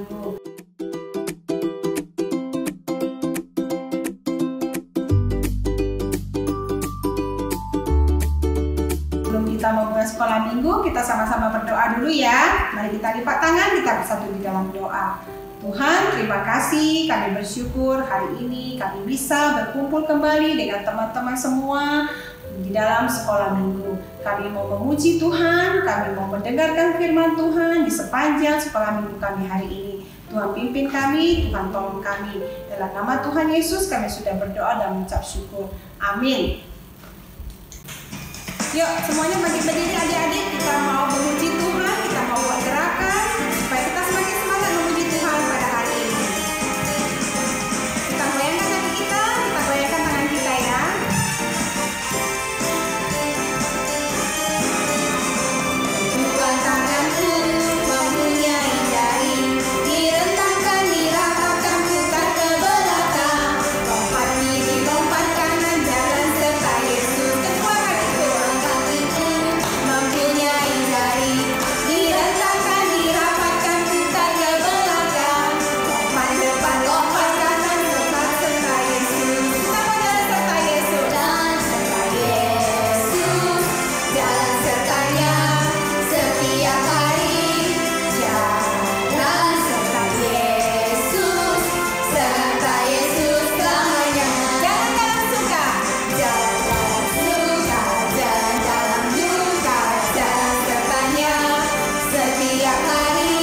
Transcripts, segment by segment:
minggu. Sebelum kita memulai sekolah minggu, kita sama-sama berdoa dulu ya. Mari kita lipat tangan, kita bersatu di dalam doa. Tuhan, terima kasih, kami bersyukur hari ini kami bisa berkumpul kembali dengan teman-teman semua di dalam sekolah minggu. Kami mau memuji Tuhan, kami mau mendengarkan firman Tuhan di sepanjang sekolah minggu kami hari ini. Tuhan pimpin kami, Tuhan tolong kami. Dalam nama Tuhan Yesus kami sudah berdoa dan mengucap syukur. Amin. Yuk semuanya berdiri adik-adik, kita mau memuji Tuhan, kita mau buat gerakan supaya kita semakin semangat memuji Tuhan pada hari ini. Kita goyangkan kaki kita goyangkan tangan kita ya. Bukan tanganku mempunyai jari, direntangkan, dirapatkan, putar ke belakang, lompat kiri, lompat kanan, jalan serta Yesus. Kedua kakiku mempunyai jari, direntangkan, dirapatkan, putar ke belakang, lompat depan, lompat kanan, lompat serta Yesus. Sama jalan serta Yesus. Dan serta Yesus, jalan sertanya setiap hari. Jalan serta Yesus, serta Yesus selamanya. Jalan dalam suka, jalan dalam suka, jalan dalam duka, jalan sertanya setiap hari.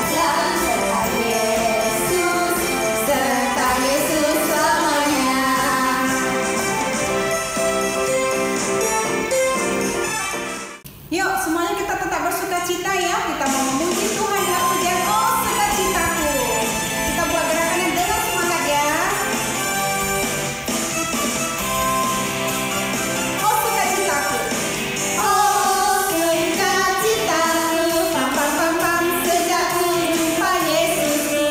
Jalan serta Yesus, serta Yesus selamanya. Yuk semuanya kita tetap bersukacita ya. Kita mau memuji Tuhan dengan pujian oh sukacitaku. Kita buat gerakan yang dengan semangat ya. Oh sukacitaku. Oh sukacitaku, pam pam pam pam, sejak ku jumpa Yesusku.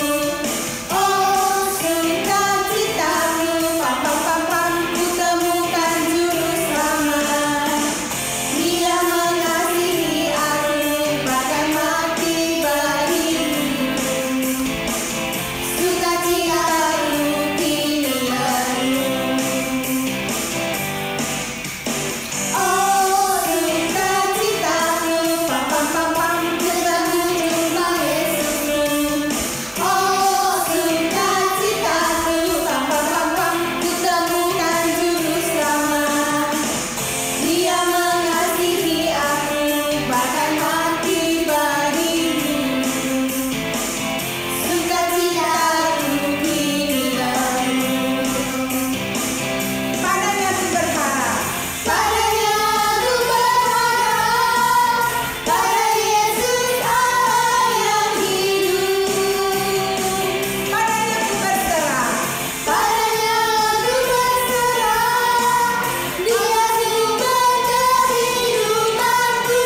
Oh sukacitaku, pam pam pam pam, ku temukan juru selamat. Dia mengasihi aku, bahkan mati bagiku. Sukacitaku kini baru. Oh sukacitaku, pam pam pam pam, sejak ku jumpa Yesusku. Oh sukacitaku, pam pam pam pam, ku temukan juru selamat. Dia mengasihi aku, bahkan mati bagiku. Sukacitaku kini baru. Padanya ku berharap, padanya ku berharap, pada Yesus Allah yang hidup. Padanya ku berserah, padanya ku berserah, Dia sumber kehidupanku.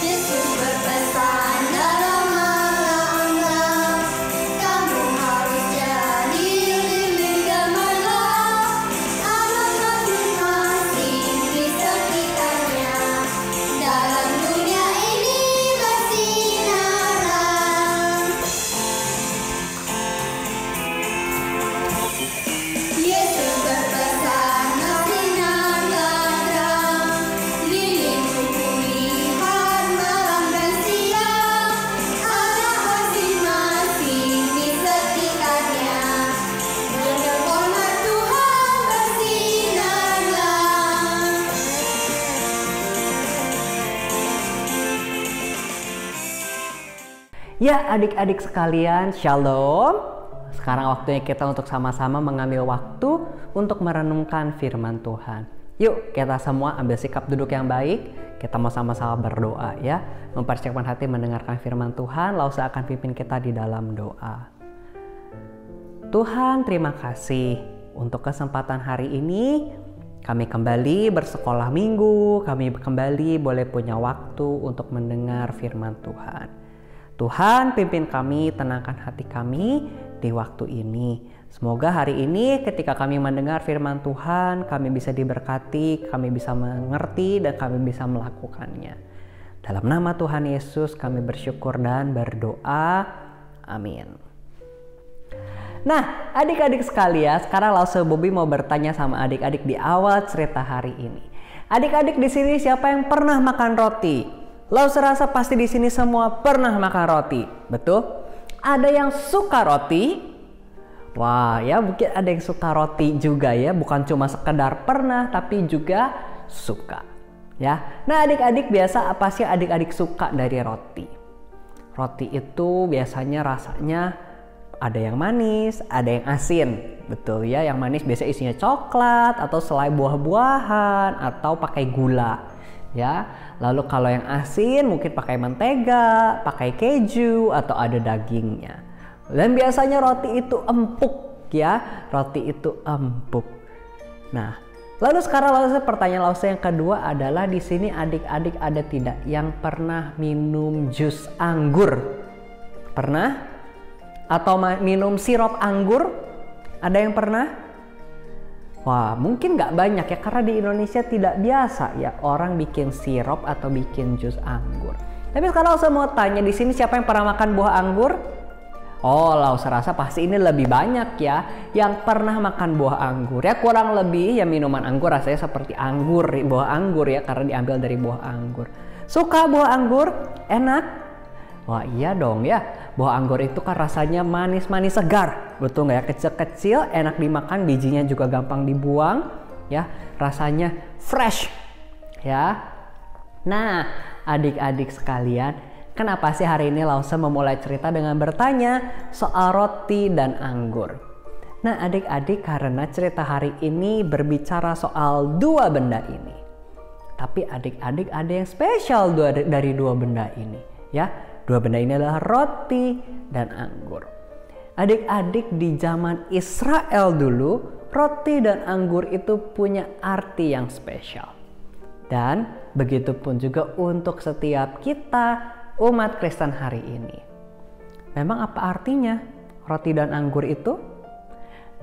Yesus berpesan dalam malam-malam, kamu harus jadi lilin gemerlap. Ada masing-masing di sekitarnya, dalam dunia ini bersinaran. Yesus berpesan bersinar-sinar, lilin lihat malam dan siang. Ada masing-masing di sekitarnya, berhormat Tuhan bersinarlah. Ya adik-adik sekalian, shalom. Sekarang waktunya kita untuk sama-sama mengambil waktu untuk merenungkan firman Tuhan. Yuk kita semua ambil sikap duduk yang baik. Kita mau sama-sama berdoa ya. Mempersiapkan hati mendengarkan firman Tuhan. Lalu saya akan pimpin kita di dalam doa. Tuhan, terima kasih untuk kesempatan hari ini. Kami kembali bersekolah minggu. Kami kembali boleh punya waktu untuk mendengar firman Tuhan. Tuhan, pimpin kami, tenangkan hati kami di waktu ini. Semoga hari ini ketika kami mendengar firman Tuhan, kami bisa diberkati, kami bisa mengerti, dan kami bisa melakukannya. Dalam nama Tuhan Yesus kami bersyukur dan berdoa. Amin. Nah, adik-adik sekalian, sekarang Lause Bobby mau bertanya sama adik-adik di awal cerita hari ini. Adik-adik di sini siapa yang pernah makan roti? Lause rasa pasti di sini semua pernah makan roti, betul? Ada yang suka roti? Wah, ya mungkin ada yang suka roti juga ya, bukan cuma sekedar pernah tapi juga suka. Ya. Nah, adik-adik biasa apa sih adik-adik suka dari roti? Roti itu biasanya rasanya ada yang manis, ada yang asin. Betul ya, yang manis biasanya isinya coklat atau selai buah-buahan atau pakai gula. Ya. Lalu kalau yang asin mungkin pakai mentega, pakai keju atau ada dagingnya. Dan biasanya roti itu empuk ya, roti itu empuk. Nah, lalu sekarang pertanyaan Lause yang kedua adalah di sini adik-adik ada tidak yang pernah minum jus anggur? Pernah? Atau minum sirup anggur? Ada yang pernah? Wah, mungkin nggak banyak ya, karena di Indonesia tidak biasa ya orang bikin sirup atau bikin jus anggur. Tapi sekarang Lause mau tanya, di sini siapa yang pernah makan buah anggur? Oh, Lause rasa pasti ini lebih banyak ya yang pernah makan buah anggur. Ya kurang lebih ya minuman anggur rasanya seperti anggur, buah anggur ya karena diambil dari buah anggur. Suka buah anggur? Enak? Wah iya dong ya. Buah anggur itu kan rasanya manis-manis segar. Betul nggak ya? Kecil-kecil, enak dimakan, bijinya juga gampang dibuang. Ya, rasanya fresh. Ya. Nah, adik-adik sekalian, kenapa sih hari ini Lause memulai cerita dengan bertanya soal roti dan anggur? Nah adik-adik, karena cerita hari ini berbicara soal dua benda ini. Tapi adik-adik ada yang spesial dari dua benda ini. Ya, dua benda ini adalah roti dan anggur. Adik-adik di zaman Israel dulu, roti dan anggur itu punya arti yang spesial. Dan begitu pun juga untuk setiap kita umat Kristen hari ini. Memang apa artinya roti dan anggur itu?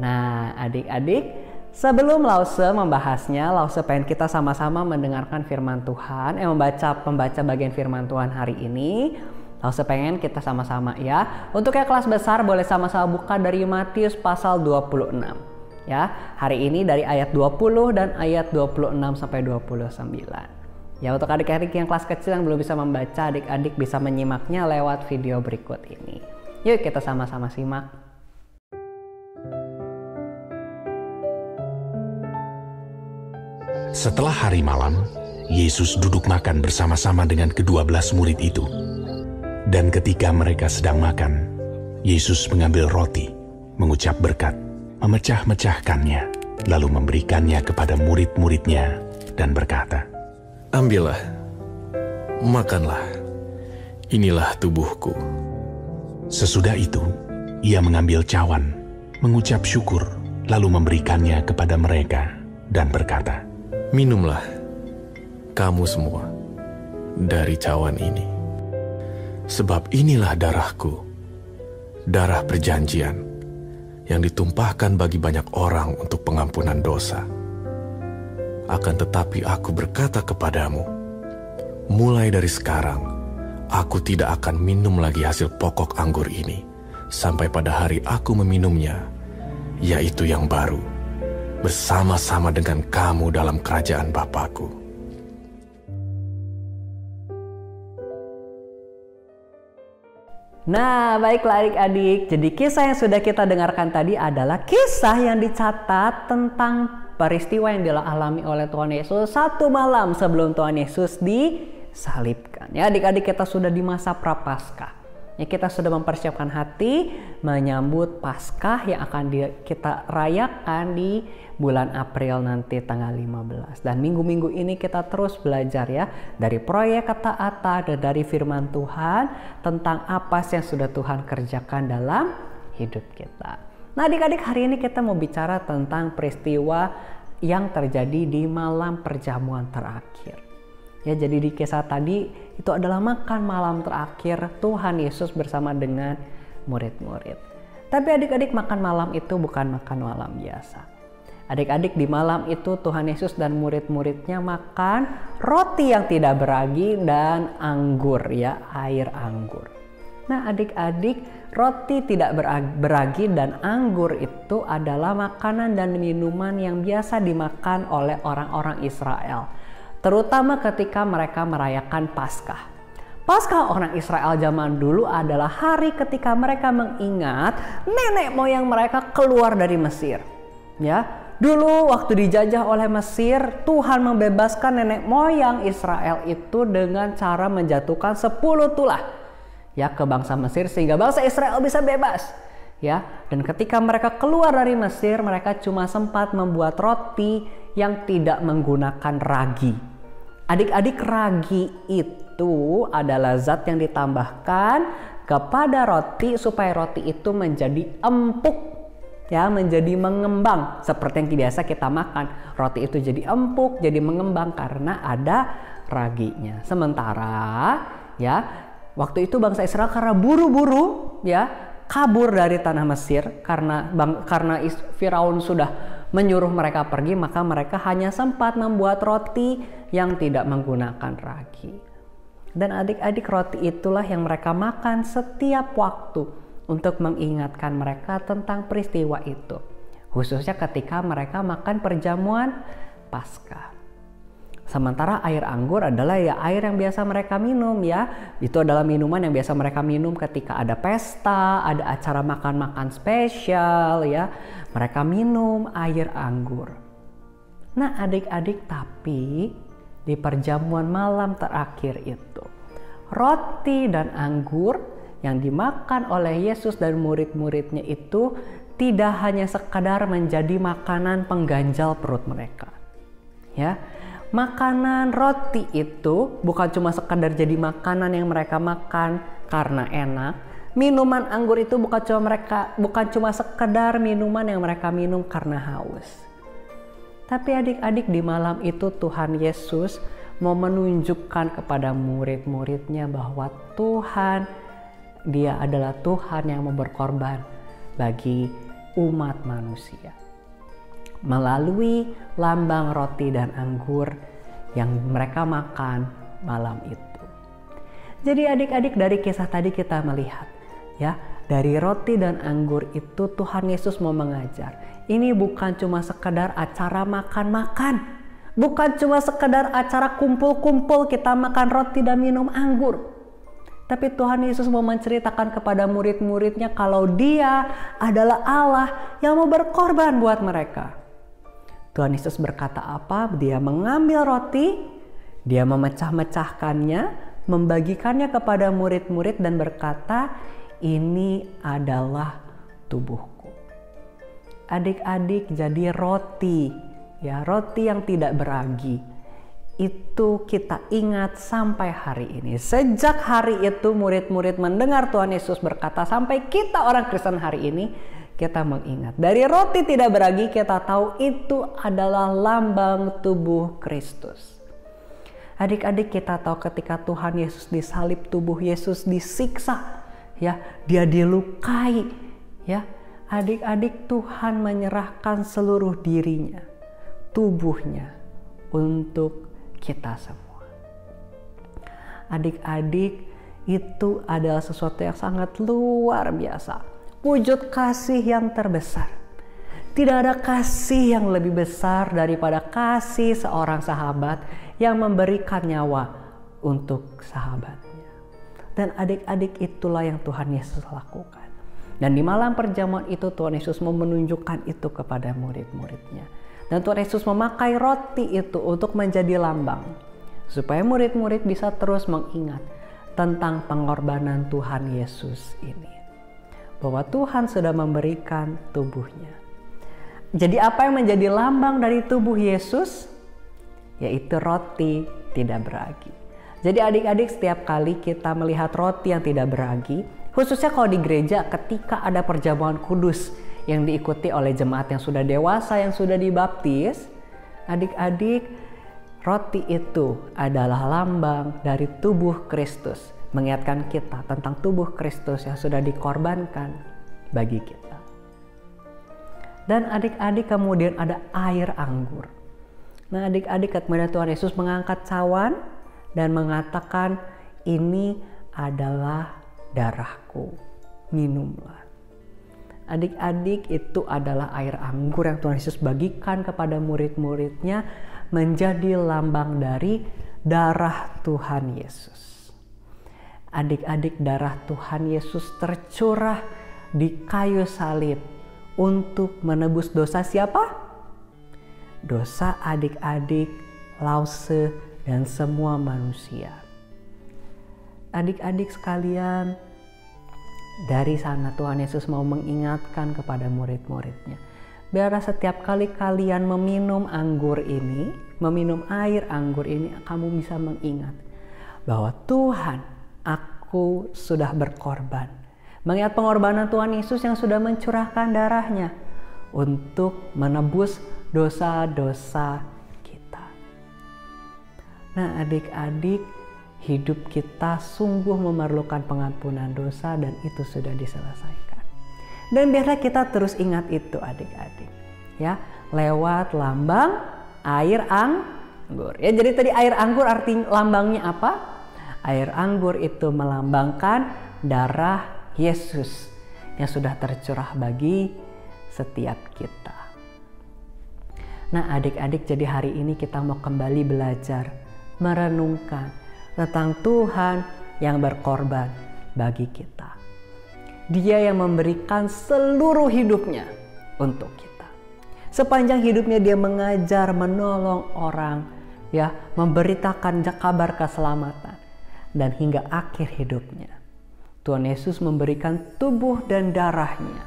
Nah adik-adik, sebelum Lause membahasnya, Lause pengen kita sama-sama mendengarkan firman Tuhan, membaca bagian firman Tuhan hari ini. Lause pengen kita sama-sama ya. Untuk yang kelas besar boleh sama-sama buka dari Matius pasal 26. Ya, hari ini dari ayat 20 dan ayat 26 sampai 29. Ya, untuk adik-adik yang kelas kecil yang belum bisa membaca, adik-adik bisa menyimaknya lewat video berikut ini. Yuk kita sama-sama simak. Setelah hari malam, Yesus duduk makan bersama-sama dengan ke-12 murid itu. Dan ketika mereka sedang makan, Yesus mengambil roti, mengucap berkat, memecah-mecahkannya, lalu memberikannya kepada murid-muridnya dan berkata, "Ambillah, makanlah, inilah tubuhku." Sesudah itu, ia mengambil cawan, mengucap syukur, lalu memberikannya kepada mereka dan berkata, "Minumlah, kamu semua, dari cawan ini. Sebab inilah darahku, darah perjanjian, yang ditumpahkan bagi banyak orang untuk pengampunan dosa. Akan tetapi aku berkata kepadamu, mulai dari sekarang, aku tidak akan minum lagi hasil pokok anggur ini, sampai pada hari aku meminumnya, yaitu yang baru, bersama-sama dengan kamu dalam kerajaan Bapa-Ku." Nah, baiklah adik-adik. Jadi kisah yang sudah kita dengarkan tadi adalah kisah yang dicatat tentang peristiwa yang dialami oleh Tuhan Yesus satu malam sebelum Tuhan Yesus disalibkan. Ya, adik-adik, kita sudah di masa Prapaskah. Ya, kita sudah mempersiapkan hati menyambut Paskah yang akan kita rayakan di bulan April nanti tanggal 15. Dan minggu-minggu ini kita terus belajar ya dari proyek kata-kata dan dari firman Tuhan tentang apa yang sudah Tuhan kerjakan dalam hidup kita. Nah adik-adik, hari ini kita mau bicara tentang peristiwa yang terjadi di malam perjamuan terakhir. Ya, jadi di kisah tadi itu adalah makan malam terakhir Tuhan Yesus bersama dengan murid-murid. Tapi adik-adik, makan malam itu bukan makan malam biasa. Adik-adik, di malam itu Tuhan Yesus dan murid-muridnya makan roti yang tidak beragi dan anggur, ya, air anggur. Nah adik-adik, roti tidak beragi dan anggur itu adalah makanan dan minuman yang biasa dimakan oleh orang-orang Israel, terutama ketika mereka merayakan Paskah. Paskah orang Israel zaman dulu adalah hari ketika mereka mengingat nenek moyang mereka keluar dari Mesir. Ya, dulu waktu dijajah oleh Mesir, Tuhan membebaskan nenek moyang Israel itu dengan cara menjatuhkan 10 tulah ya ke bangsa Mesir sehingga bangsa Israel bisa bebas. Ya, dan ketika mereka keluar dari Mesir, mereka cuma sempat membuat roti yang tidak menggunakan ragi. Adik-adik, ragi itu adalah zat yang ditambahkan kepada roti supaya roti itu menjadi empuk, ya, menjadi mengembang seperti yang biasa kita makan. Roti itu jadi empuk, jadi mengembang karena ada raginya. Sementara ya, waktu itu bangsa Israel karena buru-buru ya kabur dari tanah Mesir karena Firaun sudah menyuruh mereka pergi, maka mereka hanya sempat membuat roti yang tidak menggunakan ragi. Dan adik-adik, roti itulah yang mereka makan setiap waktu untuk mengingatkan mereka tentang peristiwa itu, khususnya ketika mereka makan perjamuan Paskah. Sementara air anggur adalah ya air yang biasa mereka minum ya. Itu adalah minuman yang biasa mereka minum ketika ada pesta, ada acara makan-makan spesial ya. Mereka minum air anggur. Nah adik-adik, tapi di perjamuan malam terakhir itu, roti dan anggur yang dimakan oleh Yesus dan murid-muridnya itu tidak hanya sekadar menjadi makanan pengganjal perut mereka. Ya. Makanan roti itu bukan cuma sekadar jadi makanan yang mereka makan karena enak. Minuman anggur itu bukan cuma sekedar minuman yang mereka minum karena haus. Tapi adik-adik, di malam itu Tuhan Yesus mau menunjukkan kepada murid-muridnya bahwa Dia adalah Tuhan yang mau berkorban bagi umat manusia melalui lambang roti dan anggur yang mereka makan malam itu. Jadi adik-adik, dari kisah tadi kita melihat ya, dari roti dan anggur itu Tuhan Yesus mau mengajar. Ini bukan cuma sekedar acara makan-makan, bukan cuma sekedar acara kumpul-kumpul kita makan roti dan minum anggur. Tapi Tuhan Yesus mau menceritakan kepada murid-muridnya kalau Dia adalah Allah yang mau berkorban buat mereka. Tuhan Yesus berkata apa? Dia mengambil roti, Dia memecah-mecahkannya, membagikannya kepada murid-murid dan berkata, ini adalah tubuhku. Adik-adik, jadi roti, ya, roti yang tidak beragi, itu kita ingat sampai hari ini. Sejak hari itu murid-murid mendengar Tuhan Yesus berkata, sampai kita orang Kristen hari ini, kita mengingat. Dari roti tidak beragi kita tahu itu adalah lambang tubuh Kristus. Adik-adik, kita tahu ketika Tuhan Yesus disalib, tubuh Yesus disiksa, ya, Dia dilukai, ya. Adik-adik, Tuhan menyerahkan seluruh dirinya, tubuhnya untuk kita semua. Adik-adik, itu adalah sesuatu yang sangat luar biasa. Wujud kasih yang terbesar. Tidak ada kasih yang lebih besar daripada kasih seorang sahabat yang memberikan nyawa untuk sahabatnya. Dan adik-adik, itulah yang Tuhan Yesus lakukan. Dan di malam perjamuan itu Tuhan Yesus mau menunjukkan itu kepada murid-muridnya. Dan Tuhan Yesus memakai roti itu untuk menjadi lambang, supaya murid-murid bisa terus mengingat tentang pengorbanan Tuhan Yesus ini. Bahwa Tuhan sudah memberikan tubuhnya. Jadi apa yang menjadi lambang dari tubuh Yesus? Yaitu roti tidak beragi. Jadi adik-adik, setiap kali kita melihat roti yang tidak beragi, khususnya kalau di gereja ketika ada perjamuan kudus yang diikuti oleh jemaat yang sudah dewasa, yang sudah dibaptis, adik-adik, roti itu adalah lambang dari tubuh Kristus, mengingatkan kita tentang tubuh Kristus yang sudah dikorbankan bagi kita. Dan adik-adik, kemudian ada air anggur. Nah adik-adik, kemudian Tuhan Yesus mengangkat cawan dan mengatakan, ini adalah darahku, minumlah. Adik-adik, itu adalah air anggur yang Tuhan Yesus bagikan kepada murid-muridnya, menjadi lambang dari darah Tuhan Yesus. Adik-adik, darah Tuhan Yesus tercurah di kayu salib untuk menebus dosa siapa? Dosa adik-adik, Lause, dan semua manusia. Adik-adik sekalian, dari sana Tuhan Yesus mau mengingatkan kepada murid-muridnya, biarlah setiap kali kalian meminum anggur ini, meminum air anggur ini, kamu bisa mengingat bahwa Tuhan, aku sudah berkorban. Mengingat pengorbanan Tuhan Yesus yang sudah mencurahkan darahnya untuk menebus dosa-dosa kita. Nah adik-adik, hidup kita sungguh memerlukan pengampunan dosa dan itu sudah diselesaikan. Dan biarlah kita terus ingat itu adik-adik. Ya, lewat lambang air anggur. Ya, jadi tadi air anggur arti lambangnya apa? Air anggur itu melambangkan darah Yesus yang sudah tercurah bagi setiap kita. Nah adik-adik, jadi hari ini kita mau kembali belajar merenungkan tentang Tuhan yang berkorban bagi kita. Dia yang memberikan seluruh hidupnya untuk kita. Sepanjang hidupnya dia mengajar, menolong orang, ya, memberitakan kabar keselamatan, dan hingga akhir hidupnya Tuhan Yesus memberikan tubuh dan darahnya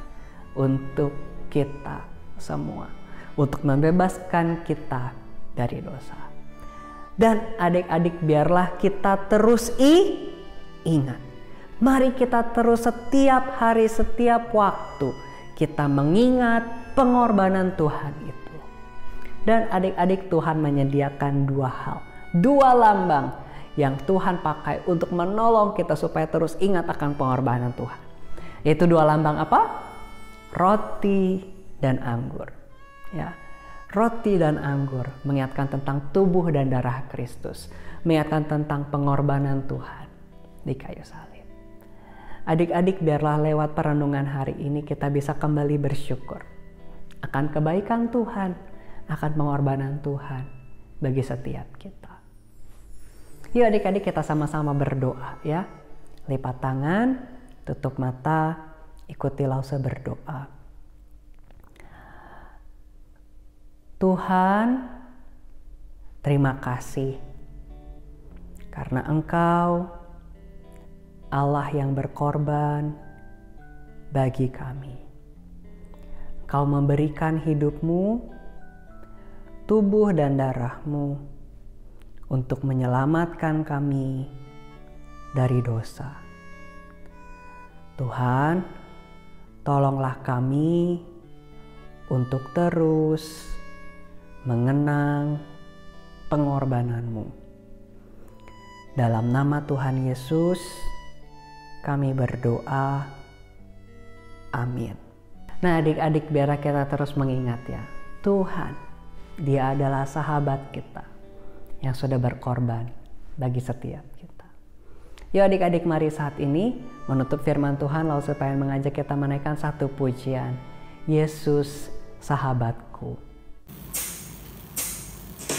untuk kita semua, untuk membebaskan kita dari dosa. Dan adik-adik, biarlah kita terus ingat. Mari kita terus setiap hari, setiap waktu kita mengingat pengorbanan Tuhan itu. Dan adik-adik, Tuhan menyediakan dua hal, dua lambang yang Tuhan pakai untuk menolong kita supaya terus ingat akan pengorbanan Tuhan. Yaitu dua lambang apa? Roti dan anggur. Ya. Roti dan anggur mengingatkan tentang tubuh dan darah Kristus, mengingatkan tentang pengorbanan Tuhan di kayu salib. Adik-adik, biarlah lewat perenungan hari ini kita bisa kembali bersyukur akan kebaikan Tuhan, akan pengorbanan Tuhan bagi setiap kita. Yuk adik-adik, kita sama-sama berdoa ya. Lipat tangan, tutup mata, ikuti Lause berdoa. Tuhan, terima kasih karena Engkau Allah yang berkorban bagi kami. Kau memberikan hidupmu, tubuh dan darahmu untuk menyelamatkan kami dari dosa. Tuhan, tolonglah kami untuk terus mengenang pengorbanan-Mu. Dalam nama Tuhan Yesus, kami berdoa. Amin. Nah adik-adik, biar kita terus mengingat ya, Tuhan, Dia adalah sahabat kita yang sudah berkorban bagi setiap kita. Yuk adik-adik, mari saat ini menutup firman Tuhan, lalu supaya mengajak kita menaikkan satu pujian, Yesus sahabatku. Yesus sahabatku,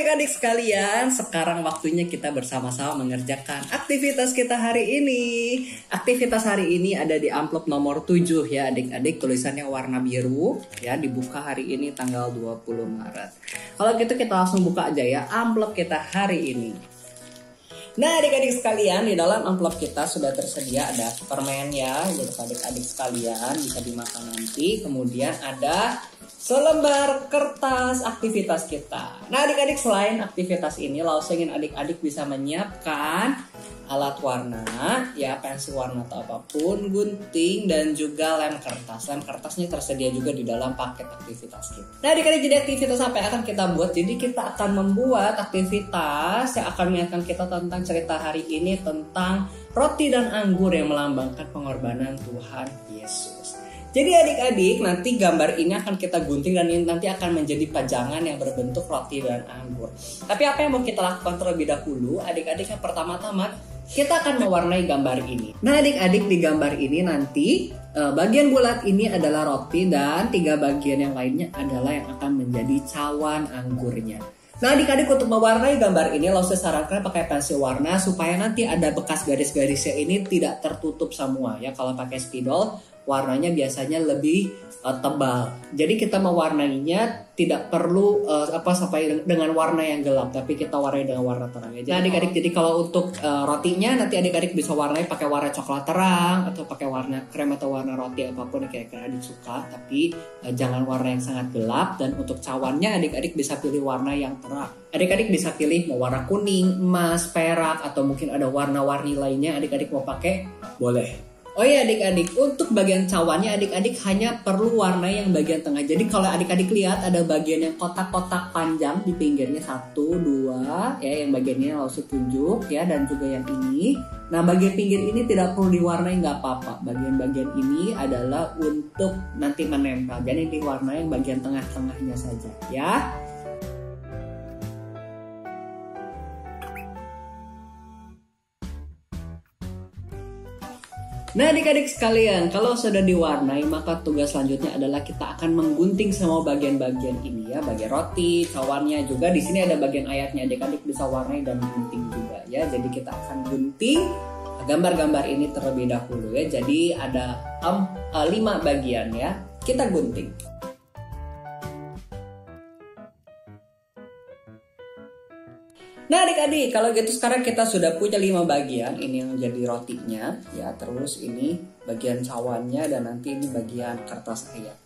adik-adik sekalian, sekarang waktunya kita bersama-sama mengerjakan aktivitas kita hari ini. Aktivitas hari ini ada di amplop nomor 7 ya adik-adik, tulisannya warna biru ya, dibuka hari ini tanggal 20 Maret. Kalau gitu kita langsung buka aja ya amplop kita hari ini. Nah adik-adik sekalian, di dalam amplop kita sudah tersedia ada permen ya, jadi adik-adik sekalian bisa dimakan nanti. Kemudian ada selembar kertas aktivitas kita. Nah adik-adik, selain aktivitas ini, Lause ingin adik-adik bisa menyiapkan alat warna, ya pensil warna atau apapun, gunting, dan juga lem kertas. Lem kertasnya tersedia juga di dalam paket aktivitas kita. Nah adik-adik, jadi aktivitas apa yang akan kita buat? Jadi kita akan membuat aktivitas yang akan mengingatkan kita tentang cerita hari ini, tentang roti dan anggur yang melambangkan pengorbanan Tuhan Yesus. Jadi adik-adik, nanti gambar ini akan kita gunting dan ini nanti akan menjadi pajangan yang berbentuk roti dan anggur. Tapi apa yang mau kita lakukan terlebih dahulu? Adik-adik, yang pertama-tama kita akan mewarnai gambar ini. Nah adik-adik, di gambar ini nanti bagian bulat ini adalah roti dan 3 bagian yang lainnya adalah yang akan menjadi cawan anggurnya. Nah adik-adik, untuk mewarnai gambar ini Lause sarankan pakai pensil warna supaya nanti ada bekas garis-garisnya ini tidak tertutup semua ya. Kalau pakai spidol warnanya biasanya lebih tebal. Jadi kita mewarnainya tidak perlu sampai dengan warna yang gelap, tapi kita warnai dengan warna terang aja. Nah adik-adik, jadi kalau untuk rotinya nanti adik-adik bisa warnai pakai warna coklat terang atau pakai warna krem atau warna roti apapun yang kira-kira adik suka, tapi jangan warna yang sangat gelap. Dan untuk cawannya adik-adik bisa pilih warna yang terang. Adik-adik bisa pilih mau warna kuning, emas, perak, atau mungkin ada warna-warni lainnya adik-adik mau pakai, boleh. Oh iya adik-adik, untuk bagian cawannya adik-adik hanya perlu warna yang bagian tengah. Jadi kalau adik-adik lihat ada bagian yang kotak-kotak panjang di pinggirnya 1, 2 ya, yang bagiannya Lause tunjuk ya, dan juga yang ini. Nah bagian pinggir ini tidak perlu diwarnai, nggak apa-apa. Bagian-bagian ini adalah untuk nanti menempel. Jadi diwarnai yang bagian tengah-tengahnya saja ya. Nah adik-adik sekalian, kalau sudah diwarnai maka tugas selanjutnya adalah kita akan menggunting semua bagian-bagian ini ya, bagian roti, cawannya juga. Di sini ada bagian ayatnya, adik-adik bisa warnai dan gunting juga ya. Jadi kita akan gunting gambar-gambar ini terlebih dahulu ya. Jadi ada 5 bagian ya, kita gunting. Nah adik-adik, kalau gitu sekarang kita sudah punya 5 bagian. Ini yang jadi rotinya ya, terus ini bagian cawannya, dan nanti ini bagian kertas ayat.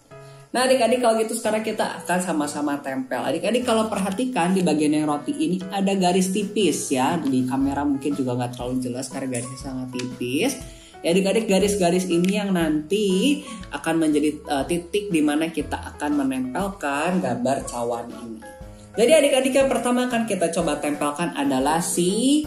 Nah adik-adik, kalau gitu sekarang kita akan sama-sama tempel. Adik-adik kalau perhatikan di bagian yang roti ini ada garis tipis ya. Di kamera mungkin juga nggak terlalu jelas karena garisnya sangat tipis. Ya adik-adik, garis-garis ini yang nanti akan menjadi titik di mana kita akan menempelkan gambar cawan ini. Jadi adik-adik, yang pertama akan kita coba tempelkan adalah si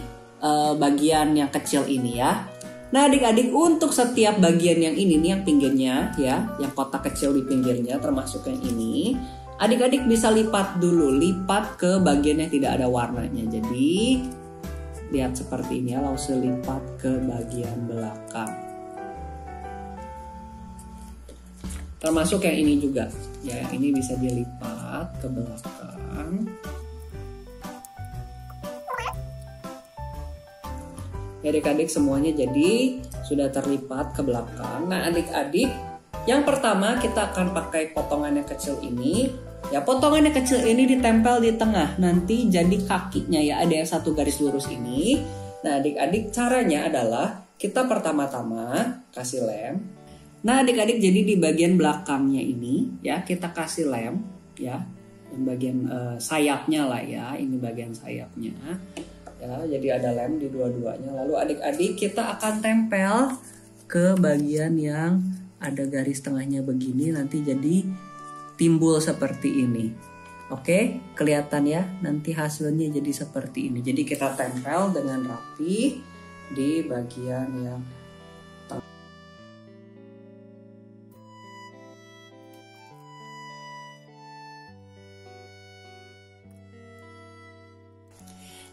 bagian yang kecil ini ya. Nah adik-adik, untuk setiap bagian yang ini nih, yang pinggirnya ya, yang kotak kecil di pinggirnya termasuk yang ini, adik-adik bisa lipat dulu, lipat ke bagian yang tidak ada warnanya. Jadi lihat seperti ini ya, Lause lipat ke bagian belakang. Termasuk yang ini juga ya, yang ini bisa dilipat ke belakang. Ya adik-adik, semuanya jadi sudah terlipat ke belakang. Nah adik-adik, yang pertama kita akan pakai potongan yang kecil ini. Ya potongan yang kecil ini ditempel di tengah, nanti jadi kakinya ya, ada yang 1 garis lurus ini. Nah adik-adik, caranya adalah kita pertama-tama kasih lem. Nah adik-adik, jadi di bagian belakangnya ini ya kita kasih lem ya, yang bagian sayapnya lah ya, ini bagian sayapnya ya, jadi ada lem di dua-duanya. Lalu adik-adik, kita akan tempel ke bagian yang ada garis tengahnya begini, nanti jadi timbul seperti ini. Oke, kelihatan ya, nanti hasilnya jadi seperti ini. Jadi kita tempel dengan rapi di bagian yang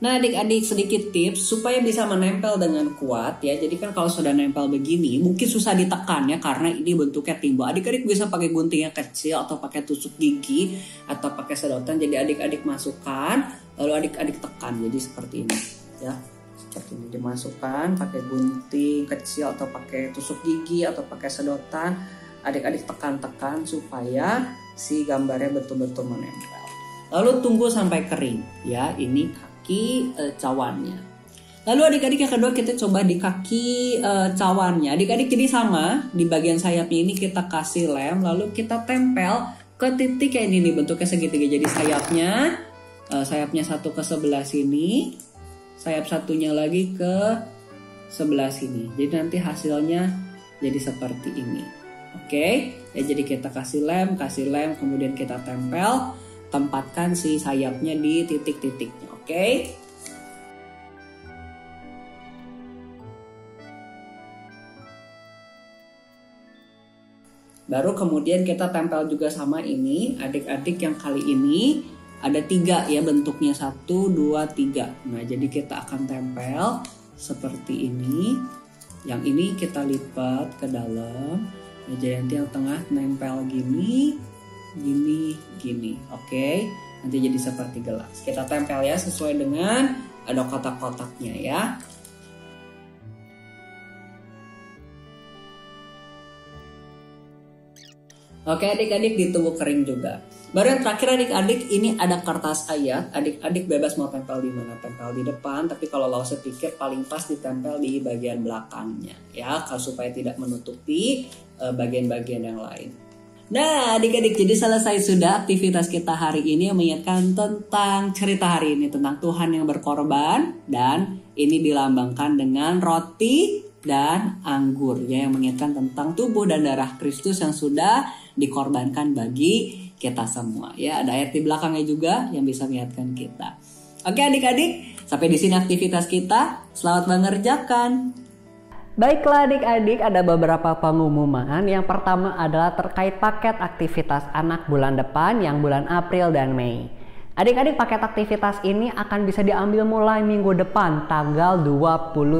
Nah adik-adik, sedikit tips supaya bisa menempel dengan kuat ya. Jadi kan kalau sudah nempel begini mungkin susah ditekan ya, karena ini bentuknya timbul. Adik-adik bisa pakai gunting yang kecil atau pakai tusuk gigi atau pakai sedotan. Jadi adik-adik masukkan lalu adik-adik tekan, jadi seperti ini ya. Seperti ini dimasukkan pakai gunting kecil atau pakai tusuk gigi atau pakai sedotan. Adik-adik tekan-tekan supaya si gambarnya betul-betul menempel. Lalu tunggu sampai kering ya. Ini cawannya. Lalu adik-adik yang kedua kita coba di kaki cawannya. Adik-adik jadi sama, di bagian sayapnya ini kita kasih lem, lalu kita tempel ke titik kayak ini nih, bentuknya segitiga. Jadi sayapnya satu ke sebelah sini, sayap satunya lagi ke sebelah sini. Jadi nanti hasilnya jadi seperti ini. Oke, ya jadi kita kasih lem, kemudian kita tempel, tempatkan si sayapnya di titik-titiknya. Oke. Baru kemudian kita tempel juga sama ini. Adik-adik yang kali ini ada 3 ya bentuknya, 1, 2, 3. Nah jadi kita akan tempel seperti ini. Yang ini kita lipat ke dalam. Nah, jadi nanti yang tengah nempel gini. Oke. Nanti jadi seperti gelas. Kita tempel ya sesuai dengan ada kotak-kotaknya ya. Oke adik-adik, ditunggu kering juga. Baru yang terakhir adik-adik, ini ada kertas ayat. Adik-adik bebas mau tempel di mana, tempel di depan. Tapi kalau Lause pikir paling pas ditempel di bagian belakangnya ya, supaya tidak menutupi bagian-bagian yang lain. Nah adik-adik, jadi selesai sudah aktivitas kita hari ini yang mengingatkan tentang cerita hari ini, tentang Tuhan yang berkorban. Dan ini dilambangkan dengan roti dan anggur ya, yang mengingatkan tentang tubuh dan darah Kristus yang sudah dikorbankan bagi kita semua ya. Ada ayat di belakangnya juga yang bisa mengingatkan kita. Oke adik-adik, sampai di sini aktivitas kita. Selamat mengerjakan. Baiklah adik-adik, ada beberapa pengumuman. Yang pertama adalah terkait paket aktivitas anak bulan depan yang bulan April dan Mei. Adik-adik, paket aktivitas ini akan bisa diambil mulai minggu depan tanggal 27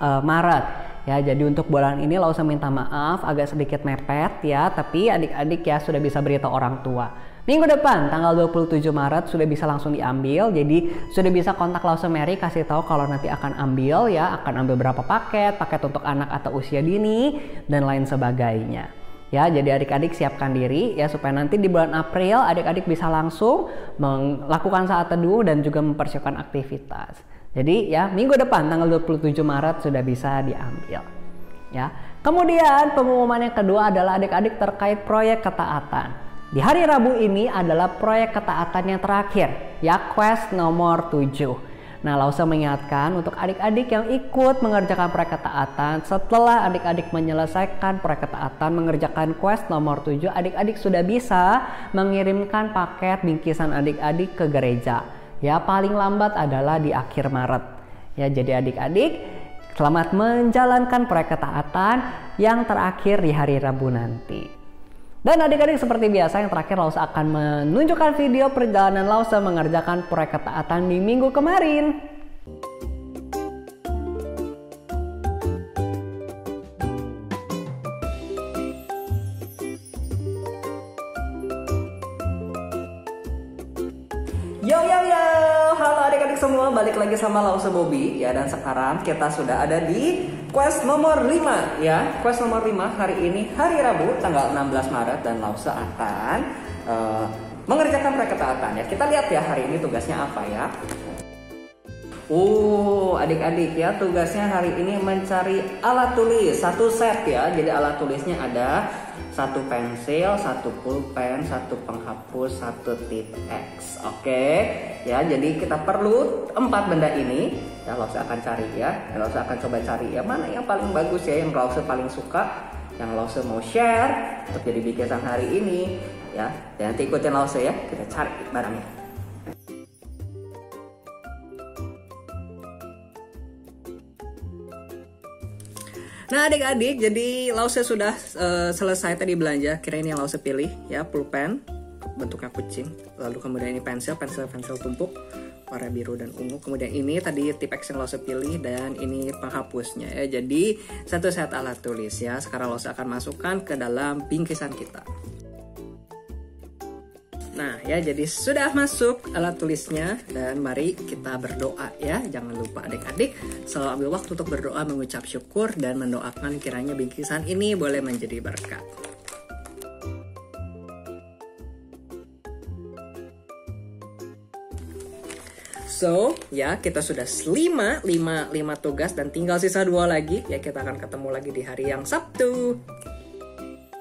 Maret. Ya, jadi untuk bulan ini Lause minta maaf agak sedikit mepet ya, tapi adik-adik ya sudah bisa beritahu orang tua. Minggu depan tanggal 27 Maret sudah bisa langsung diambil. Jadi sudah bisa kontak Lause Mary, kasih tahu kalau nanti akan ambil ya, akan ambil berapa paket untuk anak atau usia dini dan lain sebagainya. Ya, jadi adik-adik siapkan diri ya supaya nanti di bulan April adik-adik bisa langsung melakukan saat teduh dan juga mempersiapkan aktivitas. Jadi ya minggu depan tanggal 27 Maret sudah bisa diambil. Ya. Kemudian pengumuman yang kedua adalah adik-adik terkait proyek ketaatan. Di hari Rabu ini adalah proyek ketaatan yang terakhir, ya quest nomor 7. Nah, Lause mengingatkan untuk adik-adik yang ikut mengerjakan proyek ketaatan, setelah adik-adik menyelesaikan proyek ketaatan, mengerjakan quest nomor 7, adik-adik sudah bisa mengirimkan paket bingkisan adik-adik ke gereja. Ya, paling lambat adalah di akhir Maret. Ya, jadi adik-adik selamat menjalankan proyek ketaatan yang terakhir di hari Rabu nanti. Dan adik-adik seperti biasa yang terakhir Lause akan menunjukkan video perjalanan Lause mengerjakan proyek ketaatan di minggu kemarin. Yo, halo adik-adik semua, balik lagi sama Lause Bobby ya, dan sekarang kita sudah ada di quest nomor 5 ya. Quest nomor 5 hari ini hari Rabu tanggal 16 Maret dan Lause akan mengerjakan proyek ketaatan ya. Kita lihat ya hari ini tugasnya apa ya. Adik-adik ya, tugasnya hari ini mencari alat tulis satu set ya. Jadi alat tulisnya ada satu pensil, satu pulpen, satu penghapus, satu tip X. Oke ya, jadi kita perlu 4 benda ini ya. Lause akan cari ya, Lause akan coba cari ya mana yang paling bagus ya, yang Lause paling suka, yang Lause mau share untuk jadi bingkisan hari ini ya. Dan nanti ikutin Lause ya, kita cari barangnya. Nah adik-adik, jadi Lause sudah selesai tadi belanja. Kira ini yang Lause pilih ya, pulpen bentuknya kucing. Lalu kemudian ini pensil tumpuk. warna biru dan ungu. Kemudian ini tadi Tipp-X yang Lause pilih dan ini penghapusnya ya. Jadi satu set alat tulis ya. Sekarang Lause akan masukkan ke dalam bingkisan kita. Nah ya, jadi sudah masuk alat tulisnya dan mari kita berdoa ya. Jangan lupa adik-adik selalu ambil waktu untuk berdoa, mengucap syukur dan mendoakan kiranya bingkisan ini boleh menjadi berkat. So, ya kita sudah 5 tugas dan tinggal sisa 2 lagi. Ya kita akan ketemu lagi di hari yang Sabtu.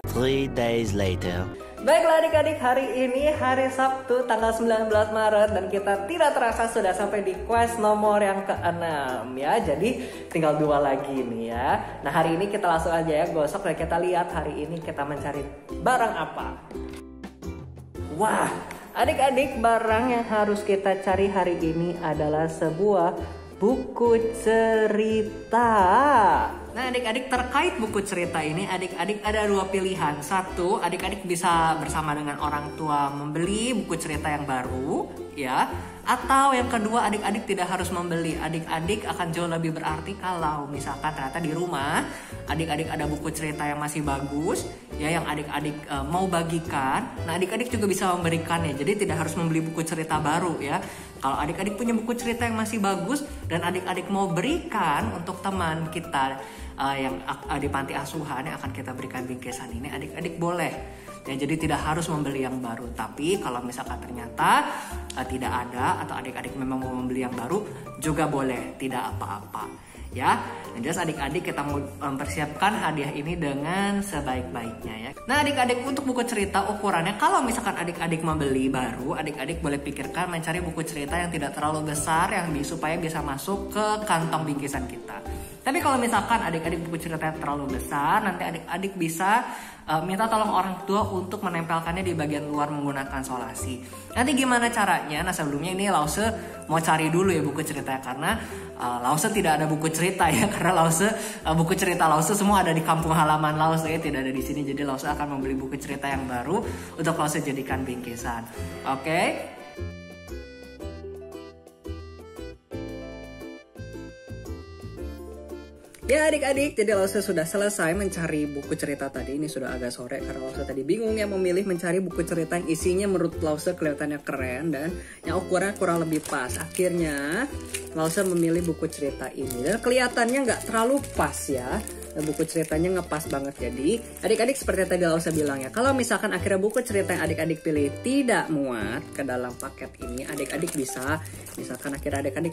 3 days later. Baiklah adik-adik, hari ini hari Sabtu tanggal 19 Maret dan kita tidak terasa sudah sampai di quest nomor yang ke-6 ya. Jadi tinggal 2 lagi nih ya. Nah hari ini kita langsung aja ya gosok dan kita lihat hari ini kita mencari barang apa. Wah, adik-adik, barang yang harus kita cari hari ini adalah sebuah buku cerita. Nah adik-adik, terkait buku cerita ini adik-adik ada 2 pilihan. Satu, adik-adik bisa bersama dengan orang tua membeli buku cerita yang baru ya. Atau yang kedua, adik-adik tidak harus membeli. Adik-adik akan jauh lebih berarti kalau misalkan ternyata di rumah adik-adik ada buku cerita yang masih bagus ya, yang adik-adik mau bagikan. Nah adik-adik juga bisa memberikannya. Jadi tidak harus membeli buku cerita baru ya. Kalau adik-adik punya buku cerita yang masih bagus dan adik-adik mau berikan untuk teman kita yang di panti asuhan yang akan kita berikan bingkisan ini, adik-adik boleh ya. Jadi tidak harus membeli yang baru. Tapi kalau misalkan ternyata tidak ada atau adik-adik memang mau membeli yang baru juga boleh, tidak apa-apa ya. Dan jelas adik-adik kita mau mempersiapkan hadiah ini dengan sebaik-baiknya ya. Nah adik-adik, untuk buku cerita ukurannya, kalau misalkan adik-adik membeli baru, adik-adik boleh pikirkan mencari buku cerita yang tidak terlalu besar yang supaya bisa masuk ke kantong bingkisan kita. Tapi kalau misalkan adik-adik buku cerita yang terlalu besar, nanti adik-adik bisa minta tolong orang tua untuk menempelkannya di bagian luar menggunakan solasi. Nanti gimana caranya? Nah sebelumnya ini Lause mau cari dulu ya buku ceritanya, karena Lause tidak ada buku cerita ya, karena buku cerita Lause semua ada di kampung halaman Lause ya, tidak ada di sini. Jadi Lause akan membeli buku cerita yang baru untuk Lause jadikan bingkisan. Oke? Ya adik-adik, jadi Lause sudah selesai mencari buku cerita tadi. Ini sudah agak sore karena Lause tadi bingung ya memilih mencari buku cerita yang isinya menurut Lause kelihatannya keren dan yang ukurannya kurang lebih pas. Akhirnya Lause memilih buku cerita ini dan kelihatannya nggak terlalu pas ya. Buku ceritanya ngepas banget. Jadi adik-adik seperti tadi Lause bilang ya, kalau misalkan akhirnya buku cerita yang adik-adik pilih tidak muat ke dalam paket ini, adik-adik bisa misalkan akhirnya adik-adik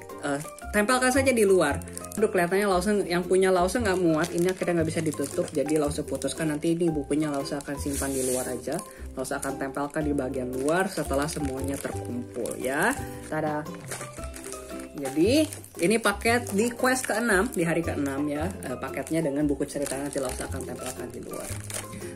tempelkan saja di luar. Aduh kelihatannya Lause yang punya Lause nggak muat, ini akhirnya nggak bisa ditutup. Jadi Lause putuskan nanti ini bukunya Lause akan simpan di luar aja. Lause akan tempelkan di bagian luar setelah semuanya terkumpul ya. Tada. Jadi ini paket di quest ke-6, di hari ke-6 ya, paketnya dengan buku cerita nanti Lause akan tempelkan di luar.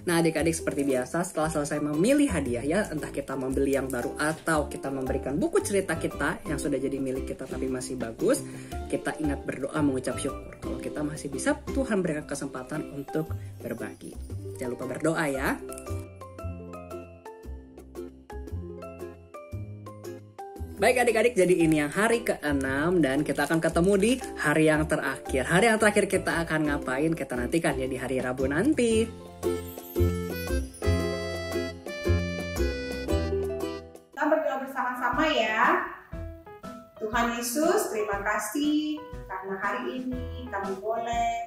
Nah adik-adik seperti biasa setelah selesai memilih hadiah ya, entah kita membeli yang baru atau kita memberikan buku cerita kita yang sudah jadi milik kita tapi masih bagus, kita ingat berdoa mengucap syukur. Kalau kita masih bisa, Tuhan berikan kesempatan untuk berbagi. Jangan lupa berdoa ya. Baik adik-adik, jadi ini yang hari ke-6 dan kita akan ketemu di hari yang terakhir. Hari yang terakhir kita akan ngapain? Kita nantikan ya di hari Rabu nanti. Kita berdoa bersama-sama ya. Tuhan Yesus, terima kasih karena hari ini kami boleh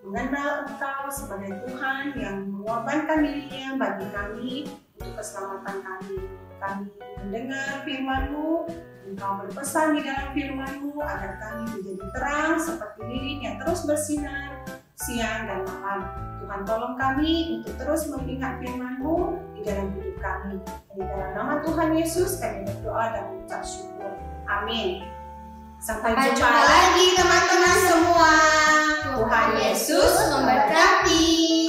mengenal Engkau sebagai Tuhan yang mengorbankan dirinya bagi kami untuk keselamatan kami. Kami mendengar firman-Mu, Engkau berpesan di dalam firman-Mu agar kami menjadi terang seperti lilin yang terus bersinar siang dan malam. Tuhan tolong kami untuk terus mengingat firman-Mu di dalam hidup kami. Dan di dalam nama Tuhan Yesus kami berdoa dan mengucap syukur. Amin. Sampai jumpa lagi teman-teman semua. Tuhan Yesus memberkati.